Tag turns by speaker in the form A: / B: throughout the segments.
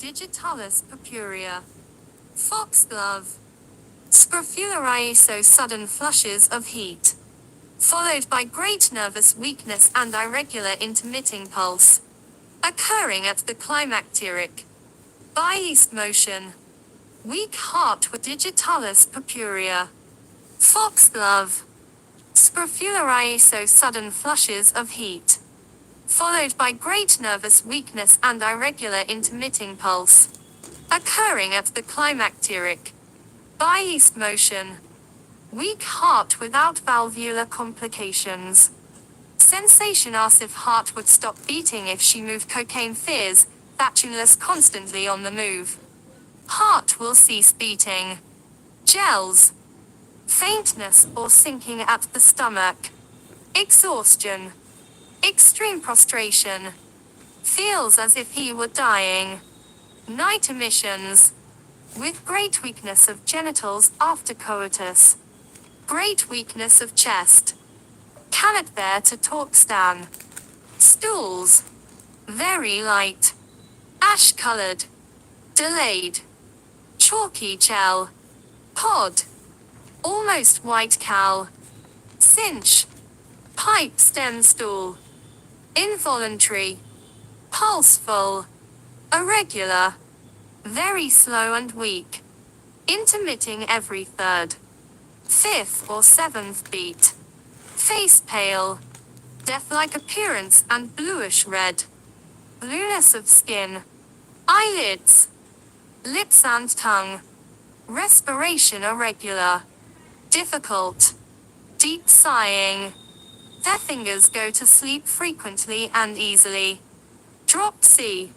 A: digitalis purpurea. Foxglove. Scrofulariaso sudden flushes of heat, followed by great nervous weakness and irregular intermitting pulse, occurring at the climacteric. By-east motion. Weak heart with digitalis purpurea. Foxglove. Scrofulariaso sudden flushes of heat, followed by great nervous weakness and irregular intermitting pulse, occurring at the climacteric. By-east motion. Weak heart without valvular complications. Sensation as if heart would stop beating if she moved. Cocaine fears, fatuous constantly on the move. Heart will cease beating. Gels. Faintness or sinking at the stomach. Exhaustion. Extreme prostration. Feels as if he were dying. Night emissions. With great weakness of genitals after coitus. Great weakness of chest. Cannot bear to talk. Stan. Stools. Very light. Ash-colored. Delayed. Chalky gel. Pod. Almost white cal. Cinch. Pipe stem stool. Involuntary. Pulseful. Irregular. Very slow and weak. Intermitting every third, fifth or seventh beat. Face pale. Death-like appearance and bluish red. Blueness of skin. Eyelids. Lips and tongue. Respiration irregular. Difficult. Deep sighing. Their fingers go to sleep frequently and easily. Dropsy.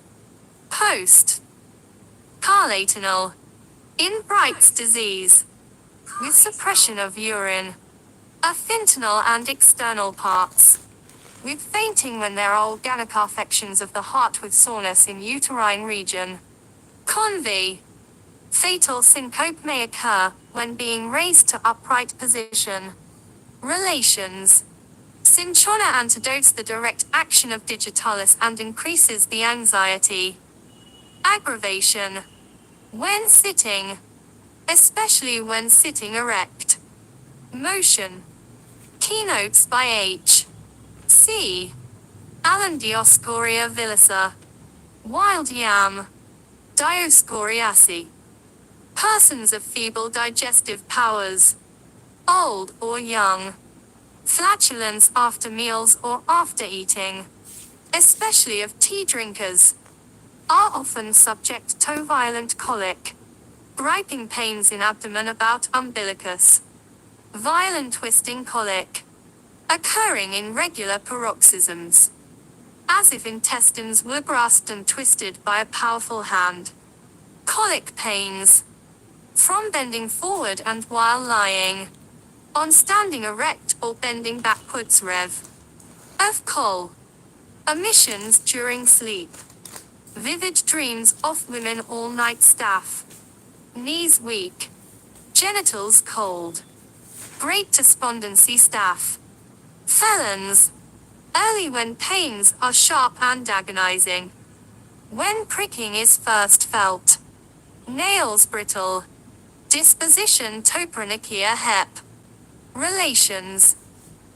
A: Post. Carlatinal. In Bright's disease. With suppression of urine. Fentanyl and external parts. With fainting when there are organic affections of the heart with soreness in uterine region. Convy. Fatal syncope may occur when being raised to upright position. Relations. Cinchona antidotes the direct action of digitalis and increases the anxiety. Aggravation. When sitting, especially when sitting erect. Motion. Keynotes by H. C. Alan Dioscorea villisa. Wild yam. Dioscoriaceae. Persons of feeble digestive powers. Old or young. Flatulence after meals or after eating, especially of tea drinkers, are often subject to violent colic. Griping pains in abdomen about umbilicus. Violent twisting colic. Occurring in regular paroxysms. As if intestines were grasped and twisted by a powerful hand. Colic pains. From bending forward and while lying. On standing erect or bending backwards. Rev. Of col. Emissions during sleep. Vivid dreams of women all night. Staff. Knees weak. Genitals cold. Great despondency. Staff. Felons. Early when pains are sharp and agonizing. When pricking is first felt. Nails brittle. Disposition tophronikia hep. Relations.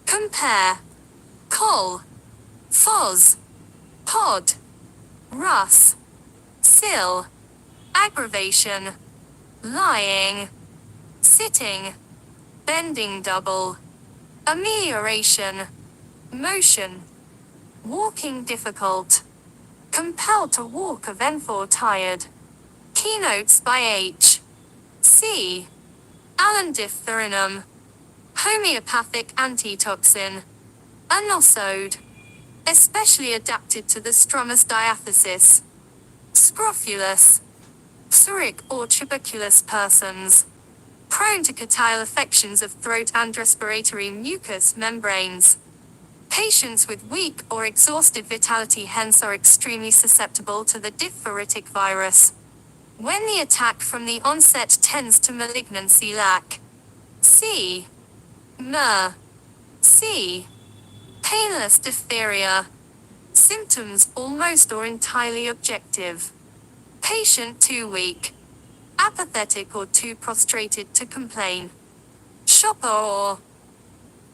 A: Compare. Col. Foz. Pod. Russ. Sill. Aggravation. Lying. Sitting. Bending double. Amelioration. Motion. Walking difficult. Compelled to walk or tired. Keynotes by H. C. Alan Diphtherinum. Homeopathic antitoxin. Anosode. Especially adapted to the strumous diathesis. Scrofulous. Psoric or tuberculous persons. Prone to catarrhal affections of throat and respiratory mucous membranes. Patients with weak or exhausted vitality hence are extremely susceptible to the diphtheritic virus. When the attack from the onset tends to malignancy. Lack. C. Mer. C. Painless diphtheria. Symptoms almost or entirely objective. Patient too weak, apathetic or too prostrated to complain. Shopper or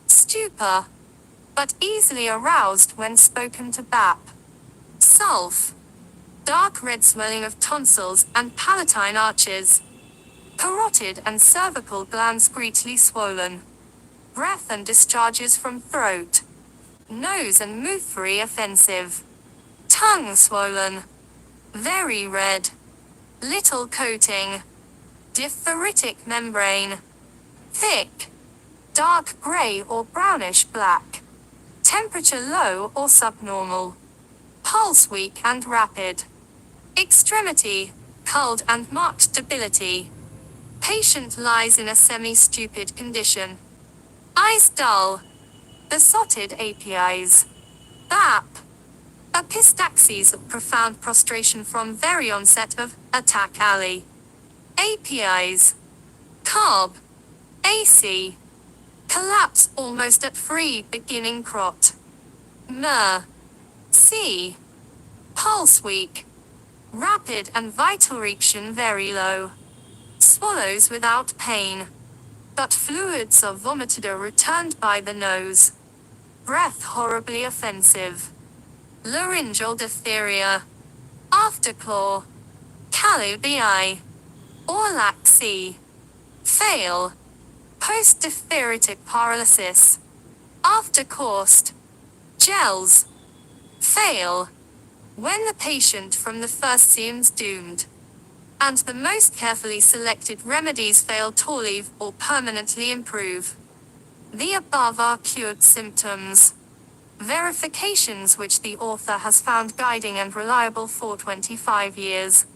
A: stupor, but easily aroused when spoken to BAP. Sulf, dark red swelling of tonsils and palatine arches. Carotid and cervical glands greatly swollen. Breath and discharges from throat. Nose and mouth very offensive. Tongue swollen. Very red. Little coating. Diaphoretic membrane. Thick. Dark gray or brownish black. Temperature low or subnormal. Pulse weak and rapid. Extremity, cold and marked debility. Patient lies in a semi-stupid condition. Eyes dull. Besotted APIs. BAP. Epistaxis of profound prostration from very onset of attack alley. APIs. Carb. AC. Collapse almost at free beginning crot. MER. C. Pulse weak. Rapid and vital reaction very low. Swallows without pain. But fluids are vomited or returned by the nose. Breath horribly offensive. Laryngeal diphtheria. Afterclaw. Cali-BI. Orlac C. Fail. Post-diphtheritic paralysis. Aftercourse. Gels. Fail. When the patient from the first seems doomed, and the most carefully selected remedies fail to relieve or permanently improve. The above are cured symptoms. Verifications which the author has found guiding and reliable for 25 years.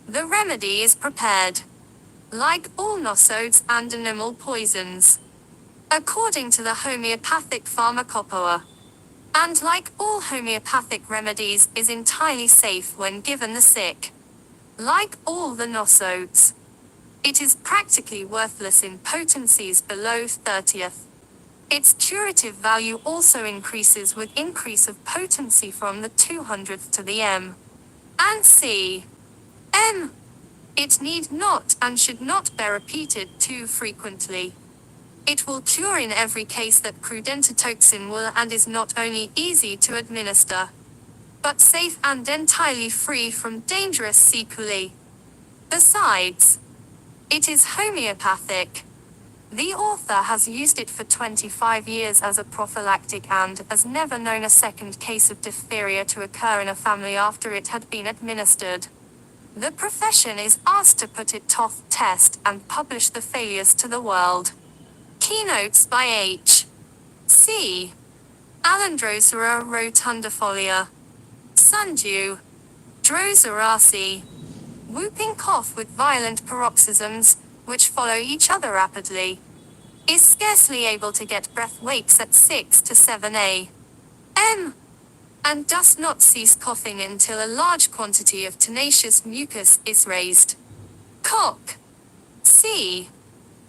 A: The remedy is prepared, like all nosodes and animal poisons, according to the homeopathic pharmacopoeia. And like all homeopathic remedies, is entirely safe when given the sick. Like all the nosodes, it is practically worthless in potencies below 30th. Its curative value also increases with increase of potency from the 200th to the m. And c. m. It need not and should not be repeated too frequently. It will cure in every case that crudentatoxin will and is not only easy to administer, but safe and entirely free from dangerous sequelae. Besides, it is homeopathic. The author has used it for 25 years as a prophylactic and has never known a second case of diphtheria to occur in a family after it had been administered. The profession is asked to put it to test and publish the failures to the world. Keynotes by H. C. Alendrosera rotundifolia. Sundew. Droseraceae. Whooping cough with violent paroxysms, which follow each other rapidly. Is scarcely able to get breath, wakes at 6 to 7 a.m. and does not cease coughing until a large quantity of tenacious mucus is raised. Cock. C.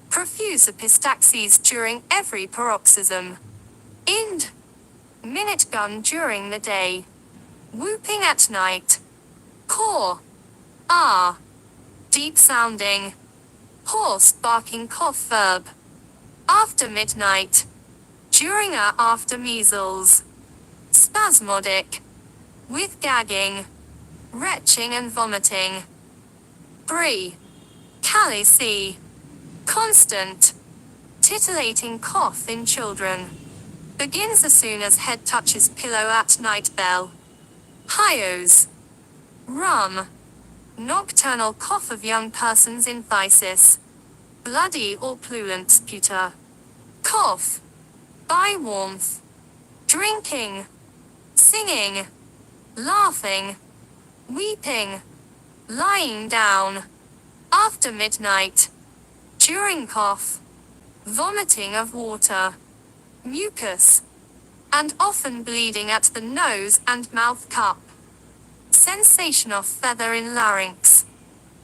A: Profuse epistaxis during every paroxysm. Ind. Minute gun during the day. Whooping at night. Caw. R. Deep sounding. Hoarse barking cough verb. After midnight. During or after measles. Spasmodic. With gagging. Retching and vomiting. Brie. Cali C. Constant. Titillating cough in children. Begins as soon as head touches pillow at night bell. Hyos. Rum. Nocturnal cough of young persons in phthisis. Bloody or pululent sputa. Cough. By warmth. Drinking. Singing. Laughing. Weeping. Lying down. After midnight. During cough. Vomiting of water. Mucus. And often bleeding at the nose and mouth cup. Sensation of feather in larynx.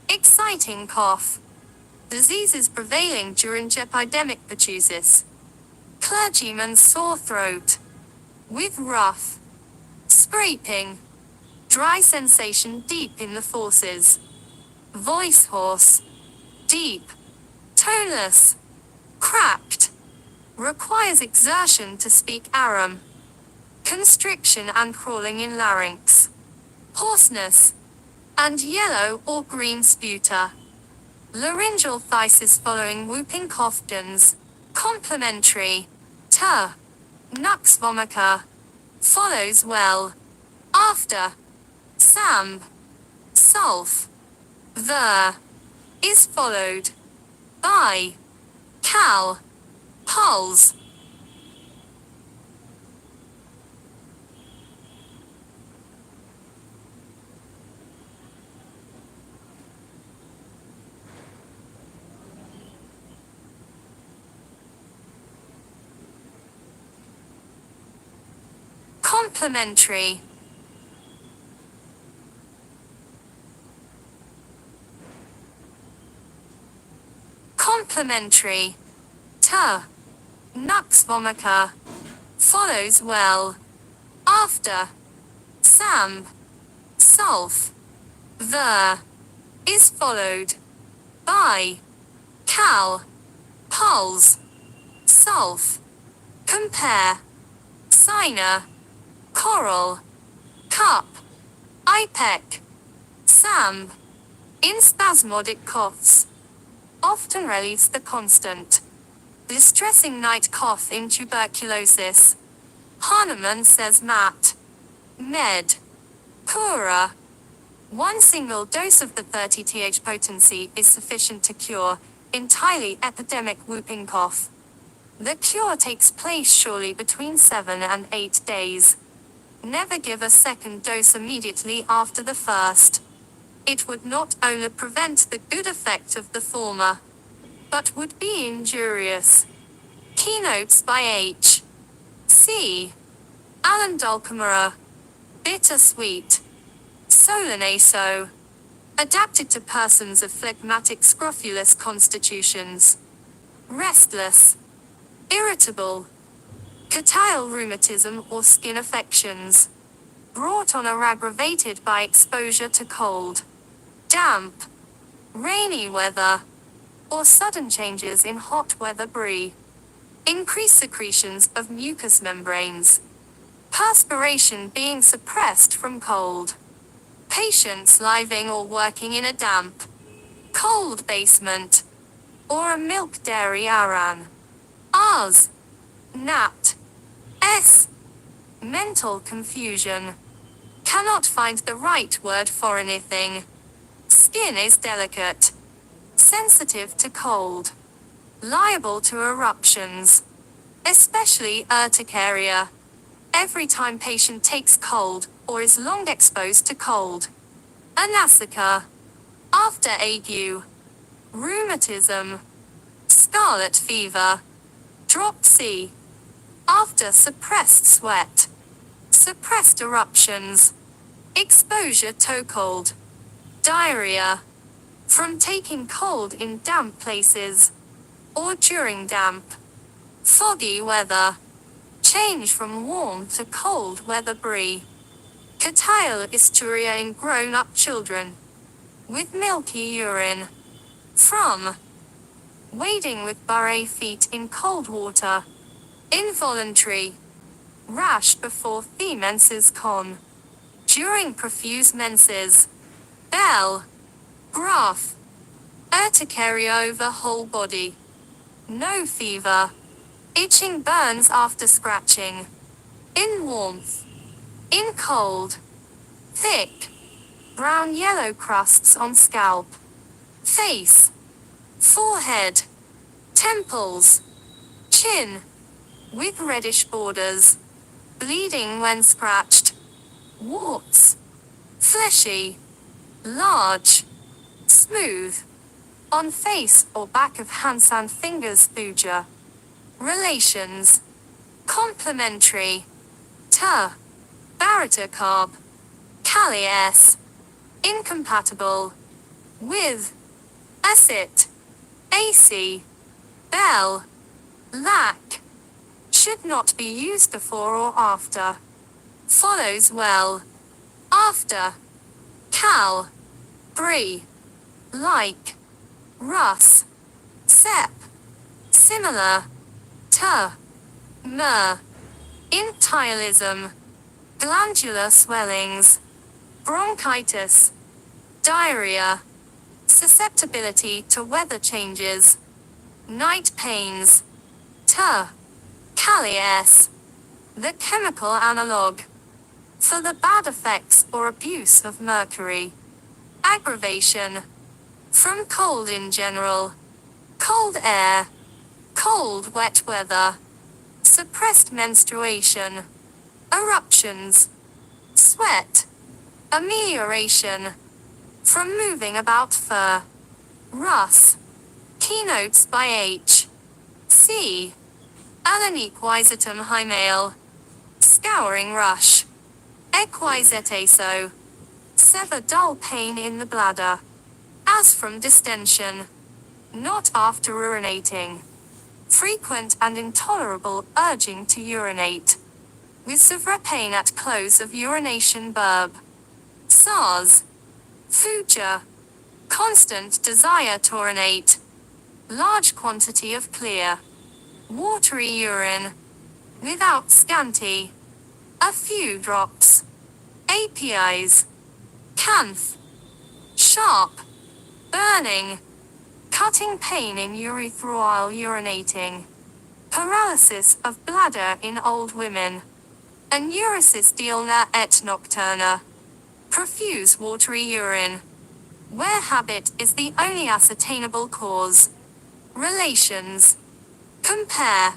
A: Exciting cough. Diseases prevailing during epidemic pertussis. Clergyman's sore throat. With rough. Scraping. Dry sensation deep in the fauces. voice hoarse, deep, toneless, cracked, requires exertion to speak aram, constriction and crawling in larynx, hoarseness, and yellow or green sputa. Laryngeal phthisis following whooping cough dons. Complementary. T. Nux vomica. Follows well. After. Samb. Sulf. The. Is followed. By. Cal. Pulse. Complementary. Complementary. T. Nux vomica. Follows well. After. Samb. Sulf. The. Is followed. By. Cal. Pulse. Sulf. Compare. Signer. Coral. Cup. IPEC. Samb. In spasmodic coughs. Often relieves the constant. Distressing night cough in tuberculosis. Hahnemann says Matt. Med. Pura. One single dose of the 30th potency is sufficient to cure entirely epidemic whooping cough. The cure takes place surely between 7 and 8 days. Never give a second dose immediately after the first. It would not only prevent the good effect of the former, but would be injurious. Keynotes by H. C. Alan Dulcamara. Bittersweet. Solanaso. Adapted to persons of phlegmatic scrofulous constitutions. Restless. Irritable. Catarrhal rheumatism or skin affections. Brought on or aggravated by exposure to cold, damp, rainy weather, or sudden changes in hot weather brie. Increased secretions of mucous membranes. Perspiration being suppressed from cold. Patients living or working in a damp, cold basement, or a milk dairy aran. Rs. Nat. S. Mental confusion. Cannot find the right word for anything. Skin is delicate. Sensitive to cold. Liable to eruptions. Especially urticaria. Every time patient takes cold, or is long exposed to cold. Anasica. After ague. Rheumatism. Scarlet fever. Dropsy. After suppressed sweat. Suppressed eruptions. Exposure to cold. Diarrhea. From taking cold in damp places. Or during damp. Foggy weather. Change from warm to cold weather brie. Catarrhysturia in grown-up children. With milky urine. From. Wading with bare feet in cold water. Involuntary. Rash before the menses con. During profuse menses. Bell. Graph. Urticaria over whole body. No fever. Itching burns after scratching. In warmth. In cold. Thick. Brown-yellow crusts on scalp. Face. Forehead. Temples. Chin. With reddish borders. Bleeding when scratched. Warts. Fleshy. Large. Smooth. On face or back of hands and fingers thuja. Relations. Complementary. T. Baritacarb. Kali S. Incompatible. With. Acid. AC. Bell. Lack. Should not be used before or after. Follows well. After. Cal. Brie. like, rus, sep, similar, ter, mer, intialism, glandular swellings, bronchitis, diarrhea, susceptibility to weather changes, night pains, ter, calias, the chemical analog, for the bad effects or abuse of mercury, aggravation, from cold in general, cold air, cold wet weather, suppressed menstruation, eruptions, sweat, amelioration, from moving about fur, rus, keynotes by H. C. Alan equisetum hymeal, scouring rush, equiseteso, sever dull pain in the bladder, as from distension, not after urinating, frequent and intolerable urging to urinate, with severe pain at close of urination burb, SARS, future, constant desire to urinate, large quantity of clear, watery urine, without scanty, a few drops, APIs, canth, sharp, burning, cutting pain in urethra while urinating, paralysis of bladder in old women, anuresis diurna et nocturna, profuse watery urine, where habit is the only ascertainable cause, relations, compare,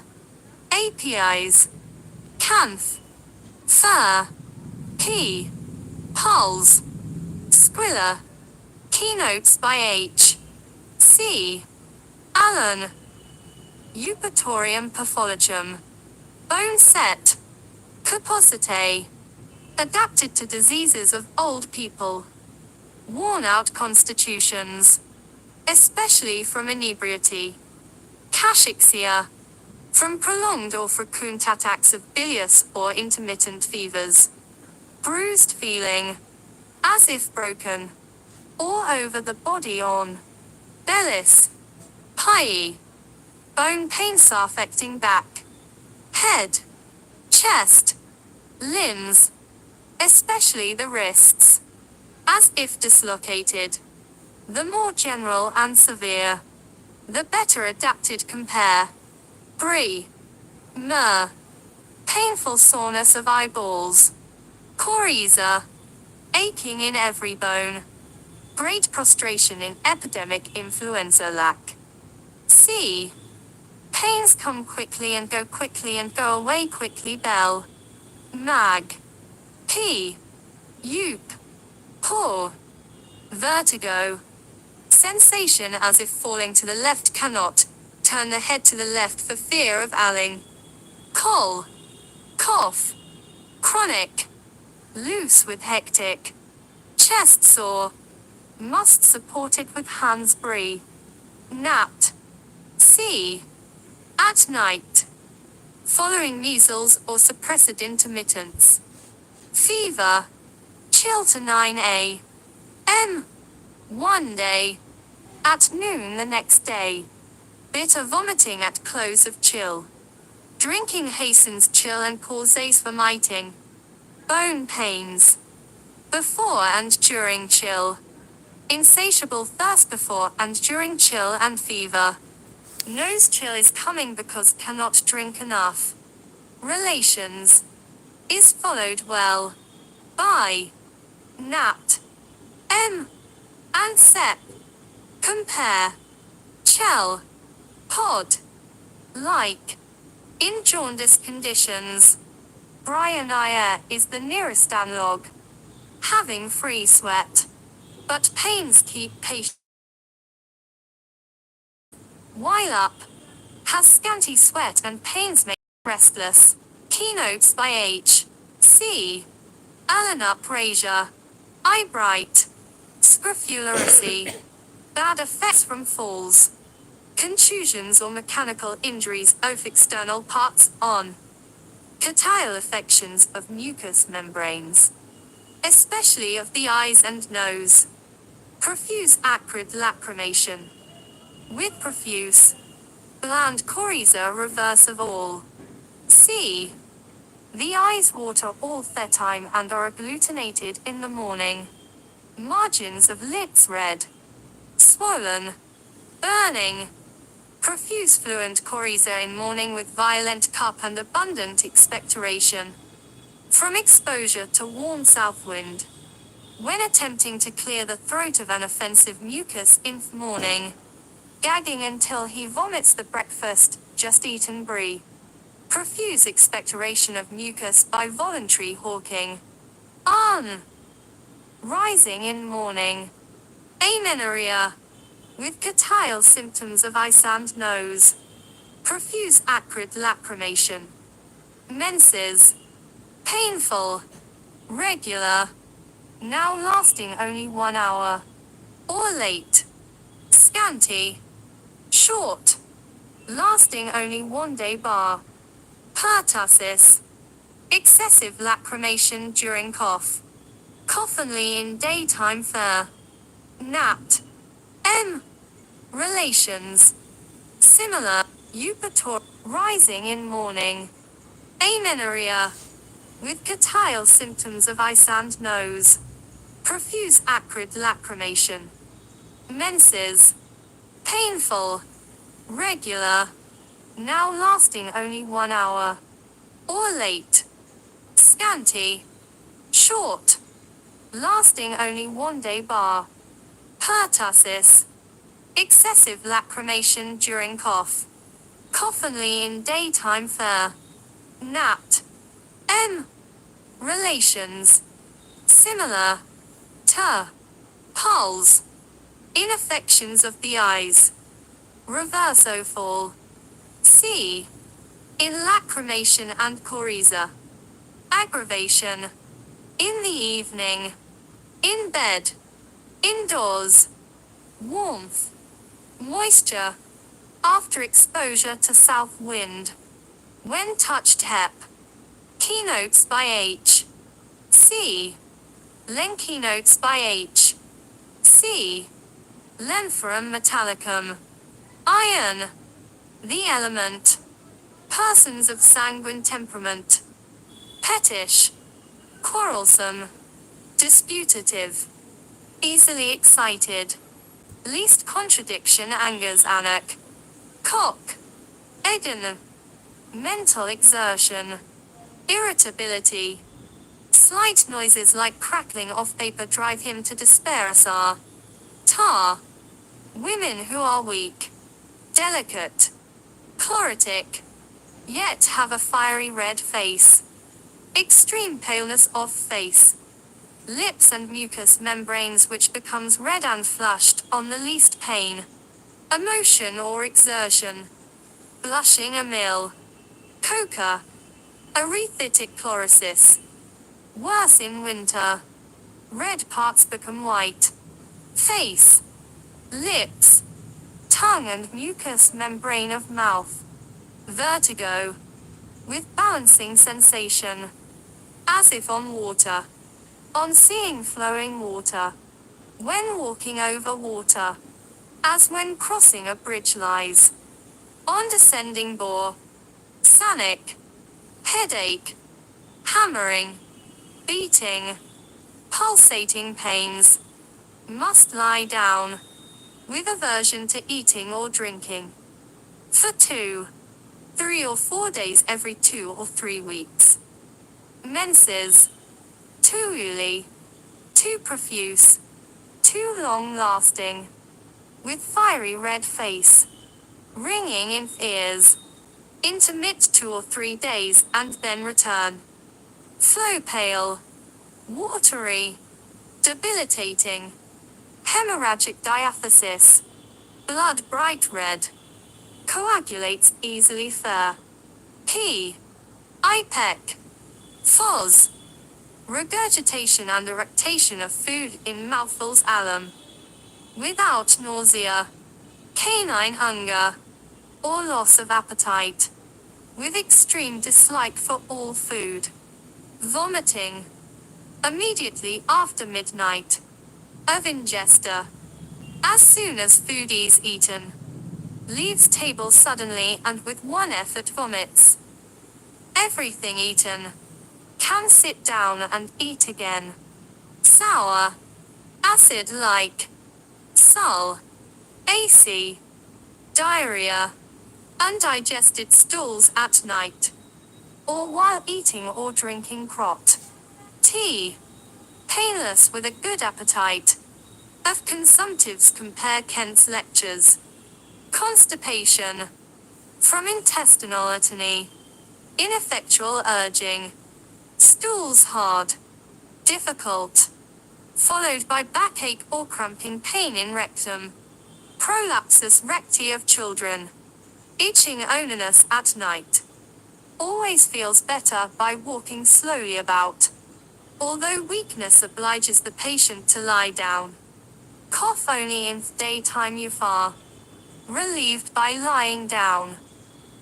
A: APIs, canth, fur, p, pulse, squilla, keynotes by H. C. Allen, Eupatorium pathologum, bone set, capacitae, adapted to diseases of old people, worn-out constitutions, especially from inebriety, cachexia, from prolonged or frequent attacks of bilious or intermittent fevers, bruised feeling, as if broken, all over the body on, bellis, pie, bone pains affecting back, head, chest, limbs, especially the wrists, as if dislocated. The more general and severe, the better adapted compare, brie, myrrh, painful soreness of eyeballs, coryza, aching in every bone, great prostration in epidemic influenza lack. C. Pains come quickly and go away quickly bell. Mag. P. Youp. Paw. Vertigo. Sensation as if falling to the left cannot, turn the head to the left for fear of alling. Col. Cough. Chronic. Loose with hectic. Chest sore. Must support it with hands brie. Napped. C. At night. Following measles or suppressed intermittents. Fever. Chill to 9 a.m. one day. At noon the next day. Bitter vomiting at close of chill. Drinking hastens chill and causes vomiting. Bone pains. Before and during chill. Insatiable thirst before and during chill and fever. Knows chill is coming because cannot drink enough. Relations. Is followed well. By. Napped. M. And sep. Compare. Chell. Pod. Like. In jaundice conditions. Bryonia is the nearest analog. Having free sweat. But pains keep patient. While up. Has scanty sweat and pains make restless. Keynotes by H. C. Allen uprasia. Eye bright. Scrofularicy. Bad effects from falls. Contusions or mechanical injuries of external parts on. Catarrhal affections of mucous membranes. Especially of the eyes and nose. Profuse acrid lacrimation. With profuse, bland coryza reverse of all. C. The eyes water all the time and are agglutinated in the morning. Margins of lips red, swollen, burning. Profuse fluent coryza in morning with violent cup and abundant expectoration. From exposure to warm south wind. When attempting to clear the throat of an offensive mucus in the morning. Gagging until he vomits the breakfast, just eaten brie. Profuse expectoration of mucus by voluntary hawking. On. Rising in morning. Amenorrhea. With catarrhal symptoms of eyes and nose. Profuse acrid lacrimation. Menses. Painful. Regular. Now lasting only 1 hour. Or late. Scanty. Short. Lasting only 1 day bar. Pertussis. Excessive lacrimation during cough. Cough only in daytime fair. Napped. M. Relations. Similar. Eupator. Rising in morning. Amenorrhea. With catarrhal symptoms of eyes and nose. Profuse acrid lacrimation. Menses. Painful. Regular. Now lasting only 1 hour. Or late. Scanty. Short. Lasting only 1 day bar. Pertussis. Excessive lacrimation during cough. Cough only in daytime fair. Napped. M. Relations. Similar. Ter. Pulse. Infections of the eyes. Reversofall. C. In lacrimation and coryza. Aggravation. In the evening. In bed. Indoors. Warmth. Moisture. After exposure to south wind. When touched hep. Keynotes by H. C. Len keynotes by H. C. Lenforum metallicum. Iron. The element. Persons of sanguine temperament. Pettish. Quarrelsome. Disputative. Easily excited. Least contradiction angers Anak. Cock. Eden. Mental exertion. Irritability. Slight noises like crackling of paper drive him to despair. Sar. Tar. Women who are weak. Delicate. Chlorotic. Yet have a fiery red face. Extreme paleness of face. Lips and mucous membranes which becomes red and flushed on the least pain. Emotion or exertion. Blushing a mill. Coca. Erythetic chlorosis. Worse in winter. Red parts become white. Face. Lips. Tongue and mucous membrane of mouth. Vertigo. With balancing sensation. As if on water. On seeing flowing water. When walking over water. As when crossing a bridge lies. On descending bore. Sanic. Headache. Hammering. Beating. Pulsating pains. Must lie down. With aversion to eating or drinking. For 2, 3 or 4 days every 2 or 3 weeks. Menses. Too early. Too profuse. Too long lasting. With fiery red face. Ringing in ears. Intermit 2 or 3 days and then return. Flow pale. Watery. Debilitating. Hemorrhagic diathesis. Blood bright red. Coagulates easily fair. P. IPEC. Fos. Regurgitation and eructation of food in mouthfuls alum. Without nausea. Canine hunger. Or loss of appetite. With extreme dislike for all food. Vomiting. Immediately after midnight. of ingester. As soon as food is eaten, leaves table suddenly and with one effort vomits. Everything eaten. Can sit down and eat again. Sour. Acid-like. Sul. AC. Diarrhea. Undigested stools at night, or while eating or drinking crot. Tea. Painless with a good appetite. Of consumptives compare Kent's lectures. Constipation. From intestinal atony. Ineffectual urging. Stools hard. Difficult. Followed by backache or cramping pain in rectum. Prolapsus recti of children. Itching oninus at night. Always feels better by walking slowly about, although weakness obliges the patient to lie down. Cough only in daytime UFR. Relieved by lying down.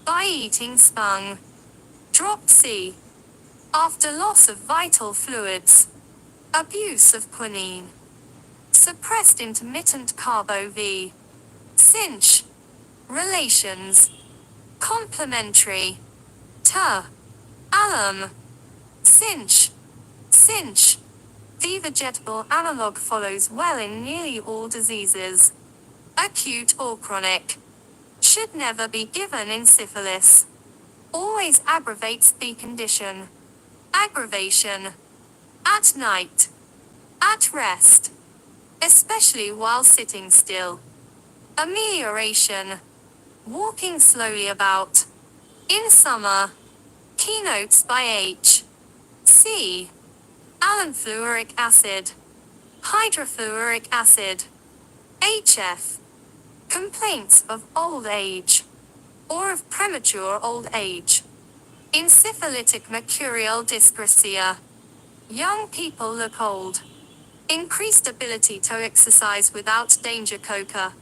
A: By eating spung. Drop C. After loss of vital fluids. Abuse of quinine. Suppressed intermittent carbo V. Cinch. Relations. Complementary. Ter. Alum. Cinch. Cinch. The vegetable analog follows well in nearly all diseases, acute or chronic. Should never be given in syphilis. Always aggravates the condition. Aggravation. At night. At rest. Especially while sitting still. Amelioration. Walking slowly about. In summer. Keynotes by H. C. Allanfluoric acid. Hydrofluoric acid. HF. Complaints of old age. Or of premature old age. In syphilitic mercurial dyscrasia. Young people look old. Increased ability to exercise without danger. Coca.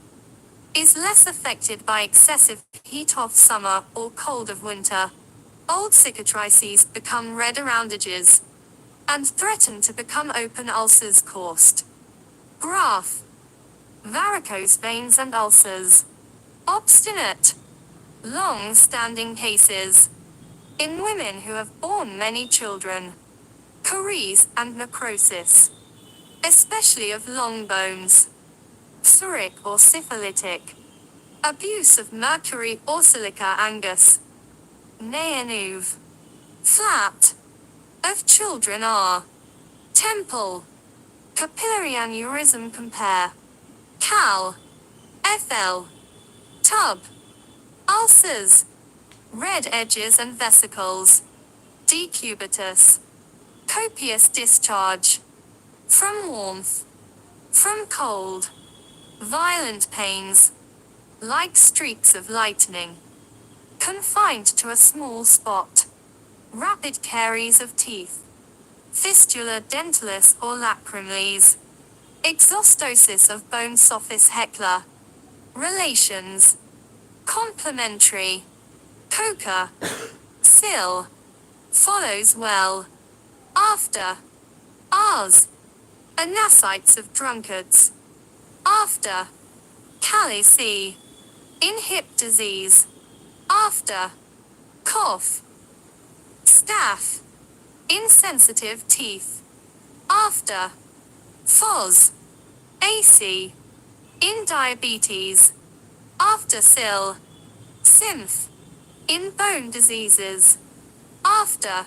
A: Is less affected by excessive heat of summer or cold of winter. Old cicatrices become red around edges and threaten to become open ulcers caused. Graph. Varicose veins and ulcers. Obstinate. Long-standing cases. In women who have borne many children. Caries and necrosis. Especially of long bones. Psoric or syphilitic. Abuse of mercury or silica angus. Neanuve. Flat. Of children are. Temple. Capillary aneurysm. Compare. Cal. FL. Tub. Ulcers. Red edges and vesicles. Decubitus. Copious discharge. From warmth. From cold. Violent pains. Like streaks of lightning. Confined to a small spot. Rapid caries of teeth. Fistula dentalis or lacrimalis. Exostosis of bone sophis heckler. Relations. Complementary. Coca. Sil. Follows well. After. Ars. Anasites of drunkards. After. Cali C. In hip disease. After. Cough. Staph. Insensitive teeth. After. Fos. AC. In diabetes. After Sil. Symph. In bone diseases. After.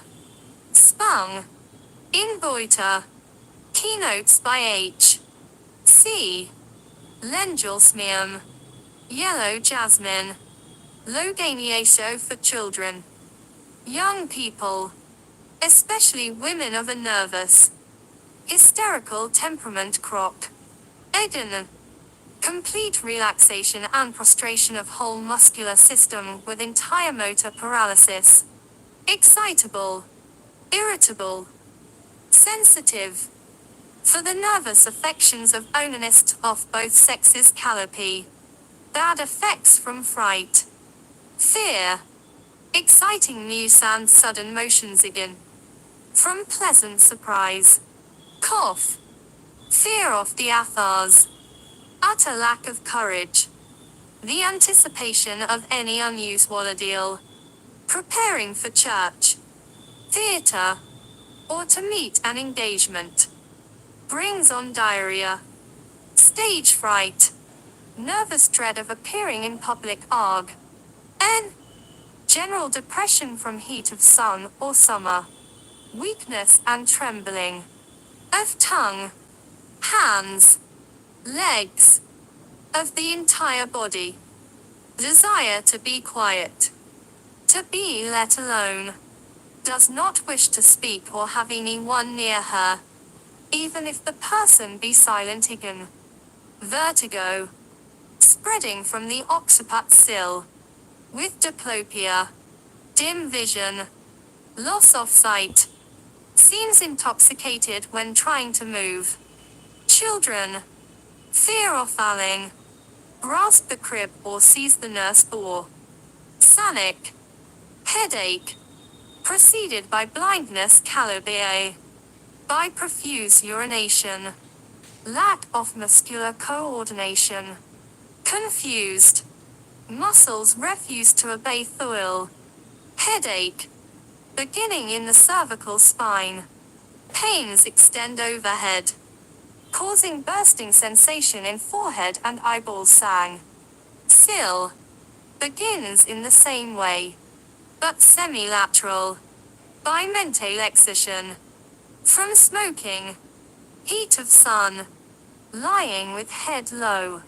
A: Spung. In goiter. Keynotes by H. C. Lengyelsmium. Yellow jasmine. Loganiaceae for children. Young people. Especially women of a nervous, hysterical temperament. Croc. Eden. Complete relaxation and prostration of whole muscular system with entire motor paralysis. Excitable. Irritable. Sensitive. For the nervous affections of onanists of both sexes. Callipy. Bad effects from fright. Fear. Exciting news and sudden motions. Again. From pleasant surprise. Cough. Fear of the Athars. Utter lack of courage. The anticipation of any unusual deal. Preparing for church, theater, or to meet an engagement. Brings on diarrhea. Stage fright. Nervous dread of appearing in public. Arg. N. General depression from heat of sun or summer. Weakness and trembling. Of tongue, hands, legs. Of the entire body. Desire to be quiet. To be let alone. Does not wish to speak or have anyone near her. Even if the person be silent again. Vertigo. Spreading from the occiput sill. With diplopia. Dim vision. Loss of sight. Seems intoxicated when trying to move. Children. Fear of falling. Grasp the crib or seize the nurse or. Sanic. Headache. Preceded by blindness. Calibre. By profuse urination. Lack of muscular coordination. Confused. Muscles refuse to obey thought. Headache. Beginning in the cervical spine. Pains extend overhead. Causing bursting sensation in forehead and eyeballs. Sang. Sill. Begins in the same way. But semilateral. By mental excision. From smoking. Heat of sun. Lying with head low.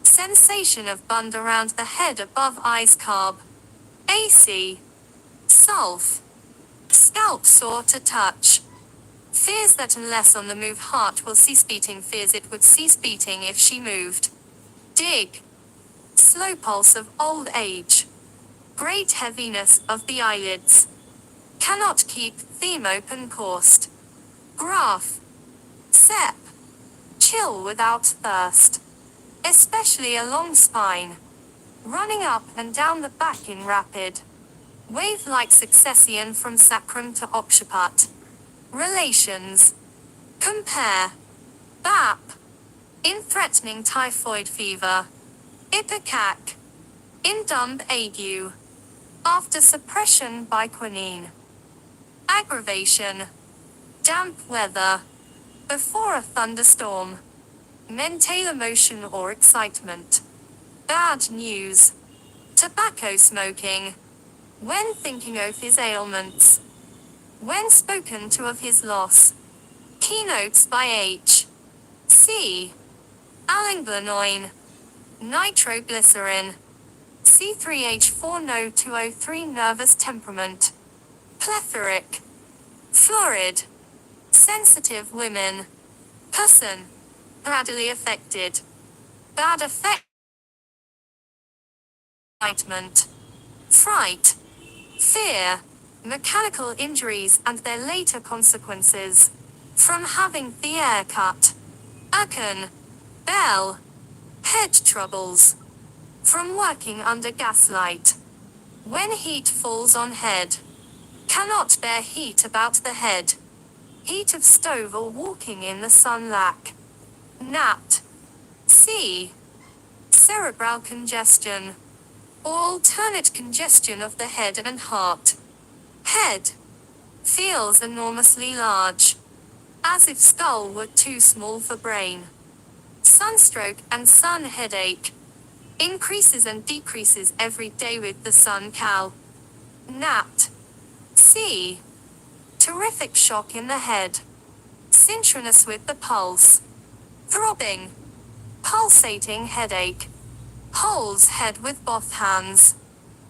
A: Sensation of bund around the head above eyes. Carb. AC. Sulf. Scalp sore to touch. Fears that unless on the move heart will cease beating. Fears it would cease beating if she moved. Dig. Slow pulse of old age. Great heaviness of the eyelids. Cannot keep theme open coursed. Graph. Sep. Chill without thirst. Especially along spine. Running up and down the back in rapid. Wave-like succession from sacrum to occiput. Relations. Compare. BAP. In threatening typhoid fever. Ipecac. In dumb ague. After suppression by quinine. Aggravation. Damp weather. Before a thunderstorm. Mental emotion or excitement. Bad news. Tobacco smoking. When thinking of his ailments. When spoken to of his loss. Keynotes by H. C. Allanglanoin. Nitroglycerin. C3H4 No 203 Nervous temperament. Plethoric. Florid. Sensitive women. Person. Readily affected. Bad effect. Excitement. Fright. Fear. Mechanical injuries and their later consequences. From having the air cut. Akan. Bell. Head troubles. From working under gaslight. When heat falls on head. Cannot bear heat about the head. Heat of stove or walking in the sun. Lack. Napped. C. Cerebral congestion. Or alternate congestion of the head and heart. Head. Feels enormously large. As if skull were too small for brain. Sunstroke and sun headache. Increases and decreases every day with the sun. Cal. Napped. C. Terrific shock in the head. Synchronous with the pulse. Throbbing. Pulsating headache. Holds head with both hands.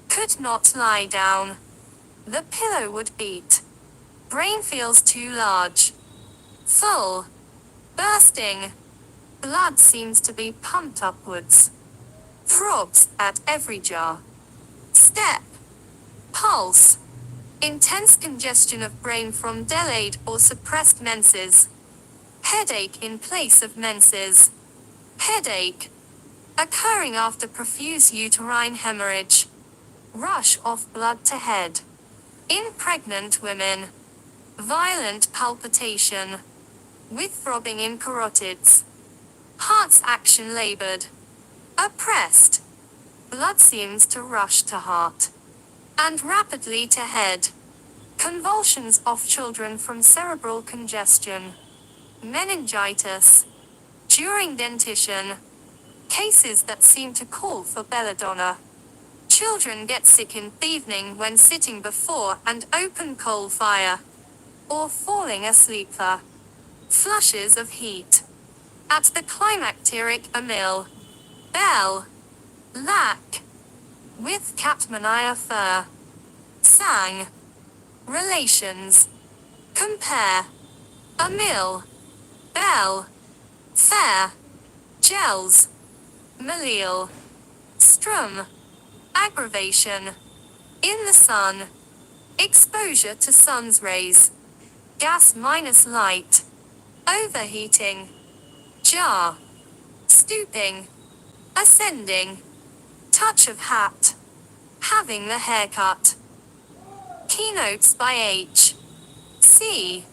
A: Could not lie down. The pillow would beat. Brain feels too large. Full. Bursting. Blood seems to be pumped upwards. Throbs at every jar. Step. Pulse. Intense congestion of brain from delayed or suppressed menses. Headache in place of menses. Headache. Occurring after profuse uterine hemorrhage. Rush of blood to head. In pregnant women. Violent palpitation. with throbbing in carotids. Heart's action labored. Oppressed. Blood seems to rush to heart. And rapidly to head. Convulsions of children from cerebral congestion. Meningitis. During dentition. Cases that seem to call for belladonna. Children get sick in the evening when sitting before an open coal fire. Or falling asleep. Flushes of heat. At the climacteric amyl. Bell. Lack. With Capmania fur. Sang. Relations. Compare. Amyl. Bell. Fair. Gels. Malleal. Strum. Aggravation. In the sun. Exposure to sun's rays. Gas minus light. Overheating. Jar. Stooping. Ascending. Touch of hat. Having the haircut. Keynotes by H. C.